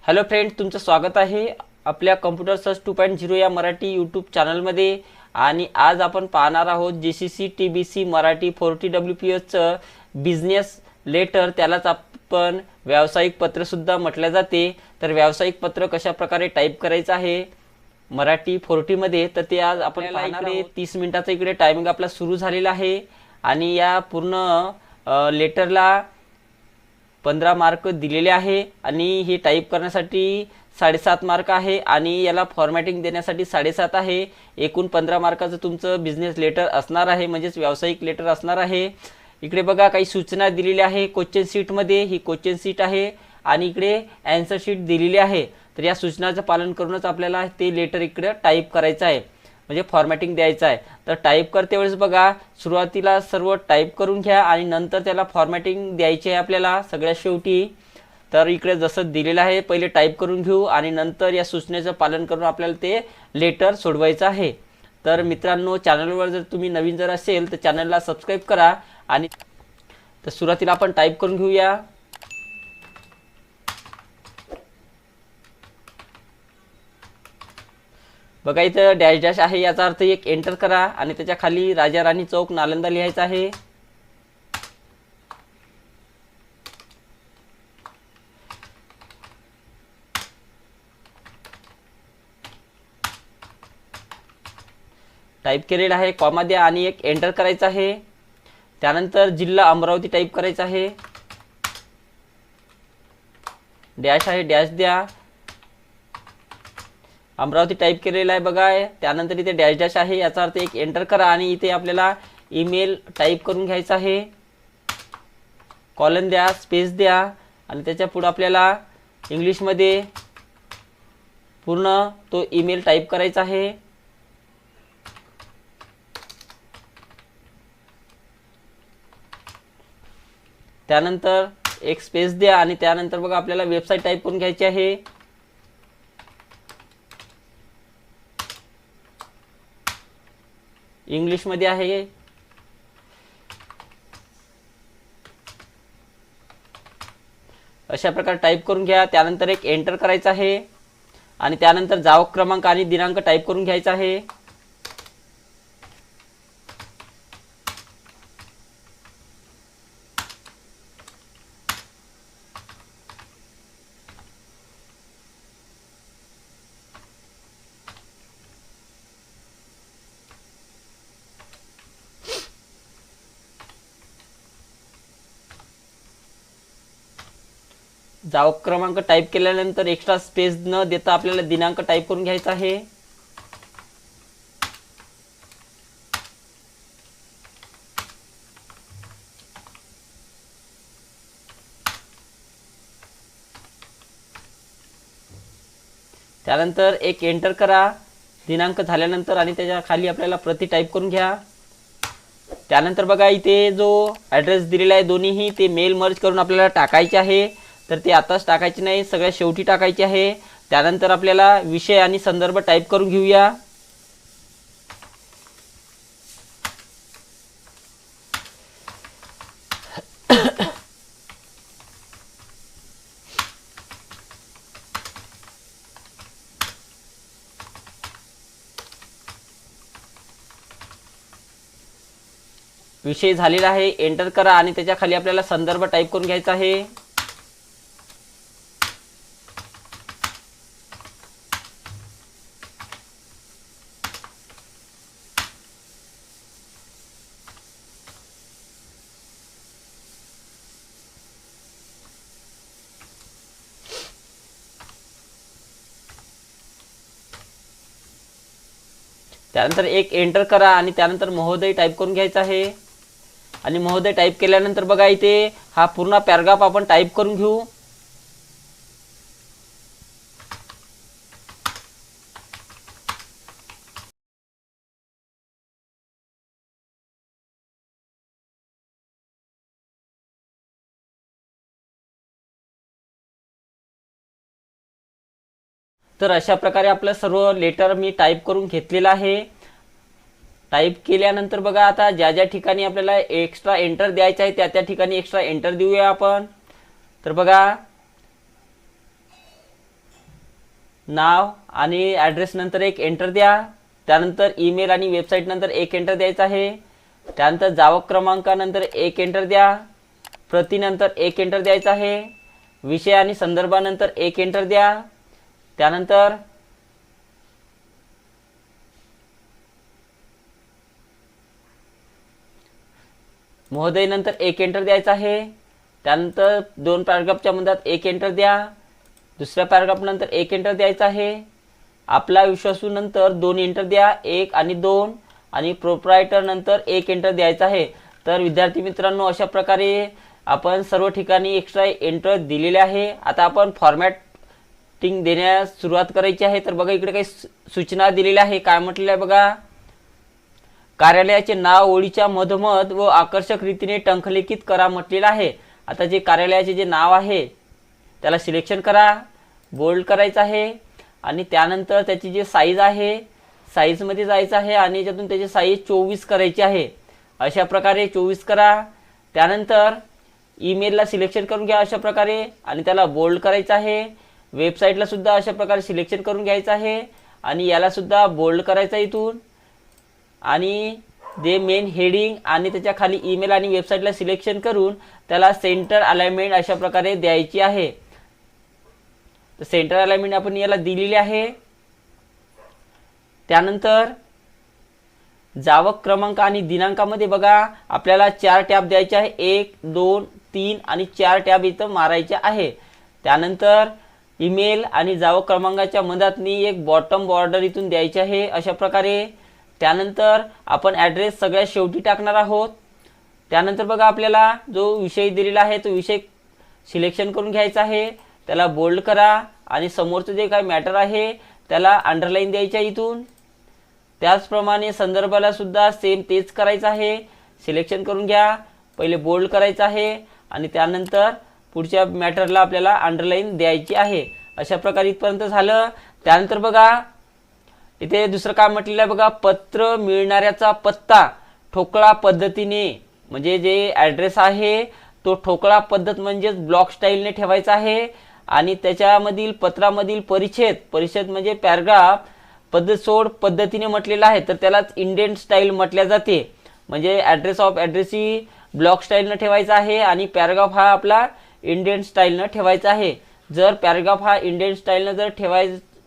Hello friends, तुमचं स्वागत आहे आपल्या कम्प्युटर सर्च 2.0 या मराठी यूट्यूब चॅनलमध्ये. आणि आज आपण पाहणार आहोत JCC TBC मराठी 40WPSचं बिझनेस लेटर, त्यालाच आपण व्यावसायिक पत्रसुद्धा म्हटले जाते. तर व्यावसायिक पत्र कशा प्रकारे टाईप करायचं आहे मराठी 40मध्ये, तर ते आज आपण पाहणार आहोत. 30 मिनिटाचा इकडे टायमिंग आपला सुरू झालेला आहे आणि या पूर्ण लेटरला 15 मार्क दिलेले आहे आणि हे टाईप करण्यासाठी 7.5 मार्क आहे आणि याला फॉर्मॅटिंग देण्यासाठी 7.5 आहे. एकूण 15 मार्काचं तुमचं बिझनेस लेटर असणार आहे, म्हणजेच व्यावसायिक लेटर असणार आहे. इकडे बघा काही सूचना दिलेल्या आहे क्वेश्चन शीटमध्ये. ही क्वेश्चन शीट आहे आणि इकडे आन्सर शीट दिलेली आहे. तर या सूचनाचं पालन करूनच आपल्याला ते लेटर इकडे टाईप करायचं आहे, म्हणजे फॉर्मॅटिंग द्यायचं आहे. तर टाईप करते वेळेस बघा सुरुवातीला सर्व टाईप करून घ्या आणि नंतर त्याला फॉर्मॅटिंग द्यायची आहे आपल्याला सगळ्यात शेवटी. तर इकडे जसं दिलेलं आहे पहिले टाईप करून घेऊ आणि नंतर या सूचनेचं पालन करून आपल्याला ते लेटर सोडवायचं आहे. तर मित्रांनो, चॅनलवर जर तुम्ही नवीन जर असेल तर चॅनलला सबस्क्राईब करा. आणि तर सुरुवातीला आपण टाईप करून घेऊया. बघा इथं डॅश डॅश आहे, याचा अर्थ एक एंटर करा आणि त्याच्या खाली राजा राणी चौक नालंदा लिहायचं आहे. टाईप केलेला आहे, कॉमा द्या आणि एक एंटर करायचं आहे. त्यानंतर जिल्हा अमरावती टाईप करायचा आहे. डॅश आहे, डॅश द्या. अमरावती टाईप केलेला आहे बघा. त्यानंतर इथे डॅश डॅश आहे, याचा अर्थ एक एंटर करा आणि इथे आपल्याला ईमेल टाईप करून घ्यायचा आहे. कॉलन द्या, स्पेस द्या आणि त्याच्या पुढे आपल्याला इंग्लिशमध्ये पूर्ण तो ईमेल टाईप करायचा आहे. त्यानंतर एक स्पेस द्या आणि त्यानंतर बघा आपल्याला वेबसाईट टाईप करून घ्यायची आहे. इंग्लिशमध्ये आहे. अशा प्रकारे टाईप करून घ्या. त्यानंतर एक एंटर करायचं आहे आणि त्यानंतर जावक क्रमांक आणि दिनांक टाईप करून घ्यायचा आहे. जावक क्रमांक टाईप केल्यानंतर एक्स्ट्रा स्पेस न देता आपल्याला दिनांक टाईप करून घ्यायचा आहे. त्यानंतर एक एंटर करा दिनांक झाल्यानंतर आणि त्याच्या खाली आपल्याला प्रति टाईप करून घ्या. त्यानंतर बघा इथे जो ॲड्रेस दिलेला आहे दोन्हीही ते मेल मर्ज करून आपल्याला टाकायचे आहे. तर ते आताच टाकायचे नाही, सगळ्यात शेवटी टाकायचे आहे. त्यानंतर आपल्याला विषय आणि संदर्भ टाईप करून घेऊया. विषय झालेला आहे, एंटर करा आणि त्याच्या खाली आपल्याला संदर्भ टाईप करून घ्यायचा आहे. त्यानंतर एक एंटर करा आणि त्यानंतर महोदय टाईप करून घ्यायचा आहे. आणि महोदय टाईप केल्यानंतर बघा इथे हा पूर्ण पॅराग्राफ आपण टाईप करून घेऊ. तर अशा प्रकारे आपलं सर्व लेटर मी टाईप करून घेतलेलं आहे. टाईप केल्यानंतर बघा आता ज्या ज्या ठिकाणी आपल्याला एक्स्ट्रा एंटर द्यायचं आहे त्या त्या ठिकाणी एक्स्ट्रा एंटर देऊया आपण. तर बघा नाव आणि ॲड्रेस नंतर एक एंटर द्या. त्यानंतर ईमेल आणि वेबसाईट नंतर एक एंटर द्यायचा आहे. त्यानंतर जावक क्रमांकानंतर एक एंटर द्या. प्रतीनंतर एक एंटर द्यायचा आहे. विषय आणि संदर्भानंतर एक एंटर द्या. त्यानंतर महोदय नंतर एक एंटर द्यायचा आहे. त्यानंतर 2 पॅराग्राफच्या मध्यात एक एंटर द्या. दुसऱ्या पॅराग्राफ नंतर एक एंटर द्यायचा आहे. आपला विश्वासू नंतर 2 एंटर द्या, 1 आणि 2, आणि प्रोप्रायटर नंतर एक एंटर द्यायचा आहे. तर विद्यार्थी मित्रांनो, अशा प्रकारे आपण सर्व ठिकाणी एक्स्ट्रा एंटर दिलेले आहे. आता आपण फॉर्मॅटिंग देण्यास सुरुवात करायची आहे. तर बघा इकडे काही सूचना दिलेल्या आहे. काय म्हटलेलं आहे बघा, कार्यालयाचे नाव ओळीच्या मधोमध व आकर्षक रीतीने टंकलेखित करा म्हटलेलं आहे. आता जे कार्यालयाचे जे नाव आहे त्याला सिलेक्शन करा, बोल्ड करायचं आहे, आणि त्यानंतर त्याची जी साईज आहे साईजमध्ये जायचं आहे आणि याच्यातून त्याची साईज 24 करायची आहे. अशा प्रकारे 24 करा. त्यानंतर ईमेलला सिलेक्शन करून घ्या अशा प्रकारे आणि त्याला बोल्ड करायचं आहे. वेबसाईटला सुद्धा अशा प्रकारे सिलेक्शन करून घ्यायचं आहे आणि याला सुद्धा बोल्ड करायचं इथून, आणि जे मेन हेडिंग आणि त्याच्या खाली ईमेल आणि वेबसाईटला सिलेक्शन करून त्याला सेंटर अलाइनमेंट अशा प्रकारे द्यायची आहे. तर सेंटर अलाइनमेंट आपण याला दिलेली आहे. त्यानंतर जावक क्रमांक आणि दिनांकामध्ये बघा आपल्याला 4 टॅब द्यायचे आहे. 1, 2, 3 आणि 4 टॅब इथं मारायचे आहे. त्यानंतर ईमेल आणि जावक क्रमांकाच्या मधातनी एक बॉटम बॉर्डर इथून द्यायची आहे अशा प्रकारे. त्यानंतर आपण ॲड्रेस सगळ्यात शेवटी टाकणार आहोत. त्यानंतर बघा आपल्याला जो विषय दिलेला आहे तो विषय सिलेक्शन करून घ्यायचा आहे, त्याला बोल्ड करा आणि समोरचं जे काही मॅटर आहे त्याला अंडरलाईन द्यायचं आहे इथून. त्याचप्रमाणे संदर्भाला सुद्धा सेम तेच करायचं आहे. सिलेक्शन करून घ्या, पहिले बोल्ड करायचं आहे आणि त्यानंतर पुढच्या मॅटरला आपल्याला अंडरलाईन द्यायची आहे. अशा प्रकारे इथपर्यंत झालं. त्यानंतर बघा इथे दुसरं काय म्हटलेलं आहे बघा, पत्र मिळणाऱ्याचा पत्ता ठोकळा पद्धतीने, म्हणजे जे ॲड्रेस आहे तो ठोकळा पद्धत म्हणजेच ब्लॉक स्टाईलने ठेवायचा आहे. आणि त्याच्यामधील पत्रामधील परिच्छेद म्हणजे पॅराग्राफ पद्धतसोड पद्धतीने म्हटलेला आहे, तर त्यालाच इंडेंट स्टाईल म्हटल्या जाते. म्हणजे ॲड्रेस ऑफ ॲड्रेस ही ब्लॉक स्टाईलनं ठेवायचा आहे आणि पॅराग्राफ हा आपला इंडेंट स्टाईलनं ठेवायचा आहे. जर पॅराग्राफ हा इंडेंट स्टाईलनं जर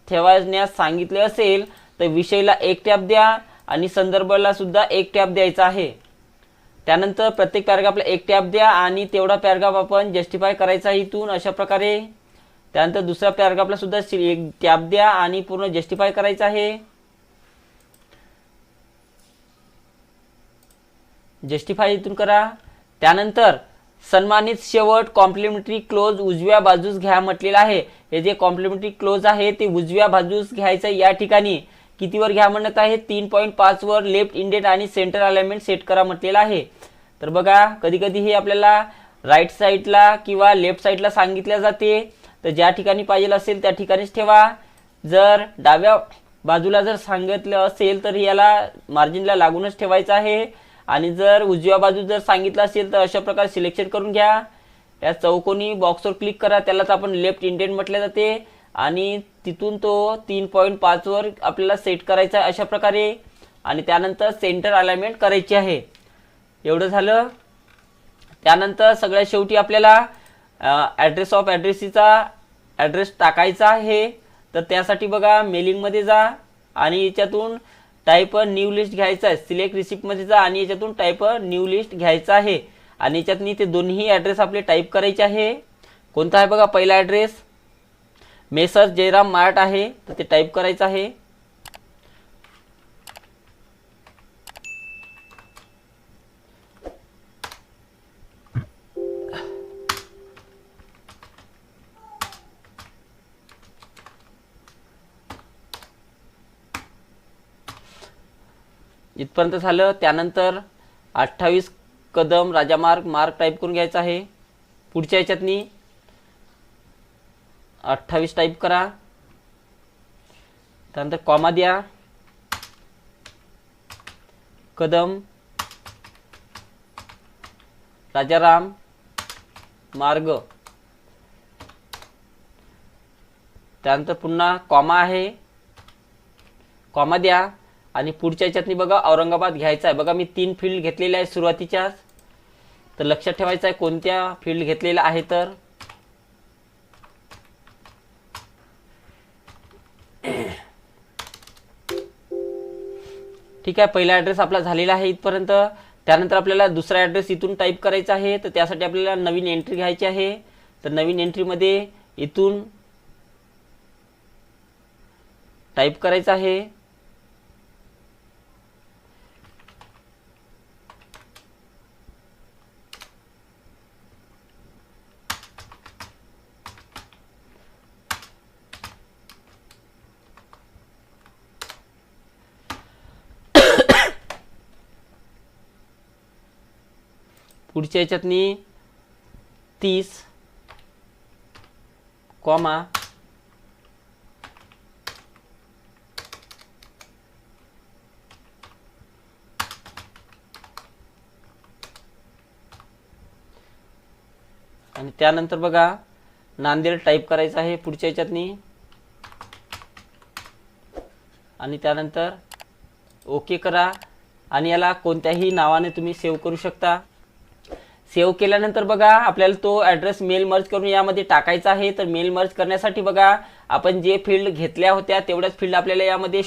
ठेवण्यास सांगितले असेल तर विषयला एक टॅब द्या आणि संदर्भाला सुद्धा एक टॅब द्यायचा आहे. त्यानंतर प्रत्येक पॅराग्राफला एक टॅब द्या आणि तेवढा पॅराग्राफ आपण जस्टिफाय करायचा इथून अशा प्रकारे. त्यानंतर दुसऱ्या पॅराग्राफला सुद्धा एक टॅब द्या आणि पूर्ण जस्टिफाय करायचं आहे. जस्टिफाय इथून करा. त्यानंतर सन्मानित शेवट कॉम्प्लिमेंटरी क्लोज उजव्या बाजूस घ्या म्हटलेलं आहे. हे जे कॉम्प्लिमेंटरी क्लोज आहे ते उजव्या बाजूस घ्यायचं. या ठिकाणी कितीवर घ्या म्हणत आहे, 3.5 वर लेफ्ट इंडेंट आणि सेंटर अलाइनमेंट सेट करा म्हटलेलं आहे. तर बघा कधी कधी हे आपल्याला राईट साईडला किंवा लेफ्ट साईडला सांगितल्या जाते, तर ज्या ठिकाणी पाहिजे असेल त्या ठिकाणीच ठेवा. जर डाव्या बाजूला जर सांगितलं असेल तर याला मार्जिनला लागूनच ठेवायचं आहे, आणि जर उजव्या बाजू जर सांगितलं असेल तर अशा प्रकारे सिलेक्शन करून घ्या. या चौकोनी बॉक्सवर क्लिक करा, त्यालाच आपण लेफ्ट इंडेंट म्हटले जाते, आणि तिथून तो 3.5 वर आपल्याला सेट करायचा आहे अशा प्रकारे. आणि त्यानंतर सेंटर अलाइनमेंट करायची आहे. एवढं झालं. त्यानंतर सगळ्यात शेवटी आपल्याला ॲड्रेस ऑफ ॲड्रेसीचा ॲड्रेस टाकायचा आहे. तर त्यासाठी बघा मेलिंगमध्ये जा आणि याच्यातून टाईप न्यू लिस्ट घ्यायचा आहे. सिलेक्ट रिसिप्टमध्ये जा आणि याच्यातून टाईप न्यू लिस्ट घ्यायचा आहे आणि याच्यातनी ते दोन्ही ॲड्रेस आपले टाईप करायचे आहे. कोणता आहे बघा, पहिला ॲड्रेस मेसर जयराम मार्ट आहे, तर ते टाईप करायचं आहे. इथपर्यंत झालं. त्यानंतर 28 कदम राजामार्ग मार्ग टाईप करून घ्यायचा आहे. पुढच्या ह्याच्यातनी 28 टाईप करा. त्यानंतर कॉमा द्या. कदम राजाराम मार्ग त्यानंतर पुन्हा कॉमा आहे, कॉमा द्या आणि पुढच्या ह्याच्यातनी बघा औरंगाबाद घ्यायचा आहे. बघा मी 3 फील्ड घेतलेले आहे सुरुवातीच्याच, तर लक्षात ठेवायचं आहे कोणत्या फील्ड घेतलेला आहे. तर ठीक आहे, पहिला ॲड्रेस आपला झालेला आहे इथपर्यंत. त्यानंतर आपल्याला दुसरा ॲड्रेस इथून टाईप करायचा आहे. तर त्यासाठी आपल्याला नवीन एंट्री घ्यायची आहे. तर नवीन एंट्रीमध्ये इथून टाईप करायचं आहे पुढच्या ह्याच्यातनी 30 कॉमा आणि त्यानंतर बघा नांदेड टाईप करायचं आहे पुढच्या ह्याच्यातनी आणि त्यानंतर ओके करा आणि याला कोणत्याही नावाने तुम्ही सेव्ह करू शकता. सेव्ह केल्यानंतर बघा आपल्याला तो ॲड्रेस मेल मर्ज करून यामध्ये टाकायचा आहे. तर मेल मर्ज करण्यासाठी बघा आपण जे फील्ड घेतल्या होत्या तेवढ्याच फील्ड आपल्याला यामध्ये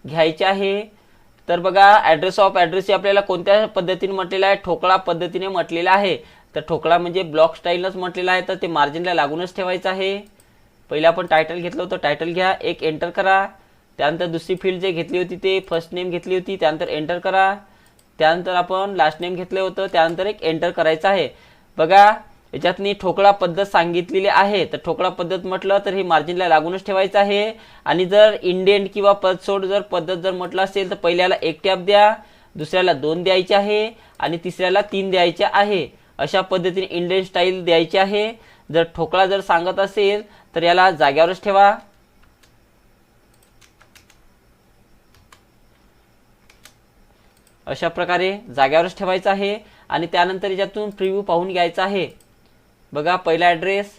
घ्यायचे आहे. तर बघा ॲड्रेस ऑफ ॲड्रेस आपल्याला कोणत्या पद्धतीने म्हटलेलं आहे, ठोकळा पद्धतीने म्हटलेलं आहे. तर ठोकळा म्हणजे ब्लॉक स्टाईलच म्हटलेलं आहे, तर ते मार्जिनला लागूनच ठेवायचं आहे. पहिले आपण टायटल घेतलं होतं, टायटल घ्या, एक एंटर करा. त्यानंतर दुसरी फील्ड जे घेतली होती ते फर्स्ट नेम घेतली होती, त्यानंतर एंटर करा. त्यानंतर आपण लास्ट नेम घेतलं होतं, त्यानंतर एक एंटर करायचं आहे. बघा याच्यातनी ठोकळा पद्धत सांगितलेली आहे. तर ठोकळा पद्धत म्हटलं तर ही मार्जिनला लागूनच ठेवायचं आहे. आणि जर इंडेंट किंवा पदसोड जर पद्धत जर म्हटलं असेल तर पहिल्याला 1 टॅब द्या, दुसऱ्याला 2 द्यायचे आहे आणि तिसऱ्याला 3 द्यायचे आहे. अशा पद्धतीने इंडेंट स्टाईल द्यायची आहे. जर ठोकळा जर सांगत असेल तर याला जाग्यावरच ठेवा. अशा प्रकारे जाग्यावरच ठेवायचं आहे आणि त्यानंतर याच्यातून प्रिव्ह्यू पाहून घ्यायचा आहे. बघा पहिला ॲड्रेस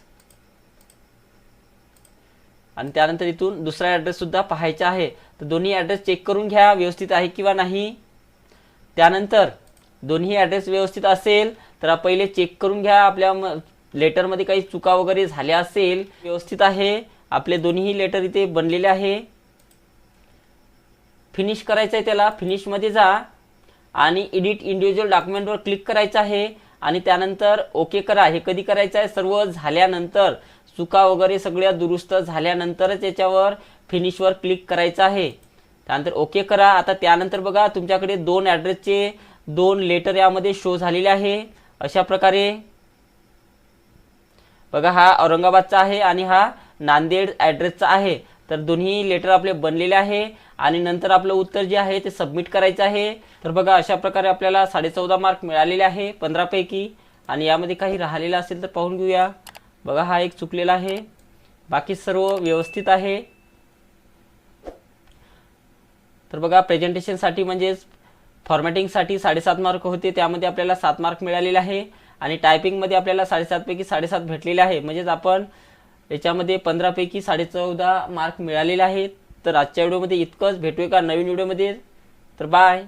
आणि त्यानंतर इथून दुसरा ॲड्रेस सुद्धा पाहायचा आहे. तर दोन्ही ॲड्रेस चेक करून घ्या व्यवस्थित आहे किंवा नाही. त्यानंतर दोन्ही ॲड्रेस व्यवस्थित असेल तर पहिले चेक करून घ्या आपल्या लेटरमध्ये काही चुका वगैरे झाल्या असेल. व्यवस्थित आहे, आपले दोन्ही लेटर इथे बनलेले आहे. फिनिश करायचं आहे, त्याला फिनिशमध्ये जा आणि एडिट इंडिव्हिज्युअल डॉक्युमेंटवर क्लिक करायचं आहे आणि त्यानंतर ओके करा. हे कधी करायचं आहे, सर्व झाल्यानंतर चुका वगैरे सगळ्या दुरुस्त झाल्यानंतरच याच्यावर फिनिशवर क्लिक करायचं आहे. त्यानंतर ओके करा. आता त्यानंतर बघा तुमच्याकडे 2 ॲड्रेसचे 2 लेटर यामध्ये शो झालेले आहे. अशा प्रकारे बघा हा औरंगाबादचा आहे आणि हा नांदेड ॲड्रेसचा आहे. तर दोन्ही लेटर आपले बनलेले आहे आणि नंतर आपलं उत्तर जे आहे ते सबमिट करायचं आहे. तर बघा अशा प्रकारे आपल्याला 14.5 मार्क मिळालेले आहे 15 पैकी. आणि यामध्ये काही राहिलेलं असेल तर पाहून घेऊया. बघा हा एक चुकलेला आहे, बाकी सर्व व्यवस्थित आहे. तर बघा प्रेझेंटेशनसाठी म्हणजेच फॉर्मॅटिंगसाठी 7.5 मार्क होते, त्यामध्ये आपल्याला 7 मार्क मिळालेले आहे आणि टायपिंगमध्ये आपल्याला 7.5 पैकी 7.5 भेटलेले आहे. म्हणजेच आपण याच्यामध्ये 15 पैकी 14.5 मार्क मिळालेले आहेत. तर आजच्या व्हिडिओमध्ये इतकंच. भेटूया का नवीन व्हिडिओमध्ये. तर बाय.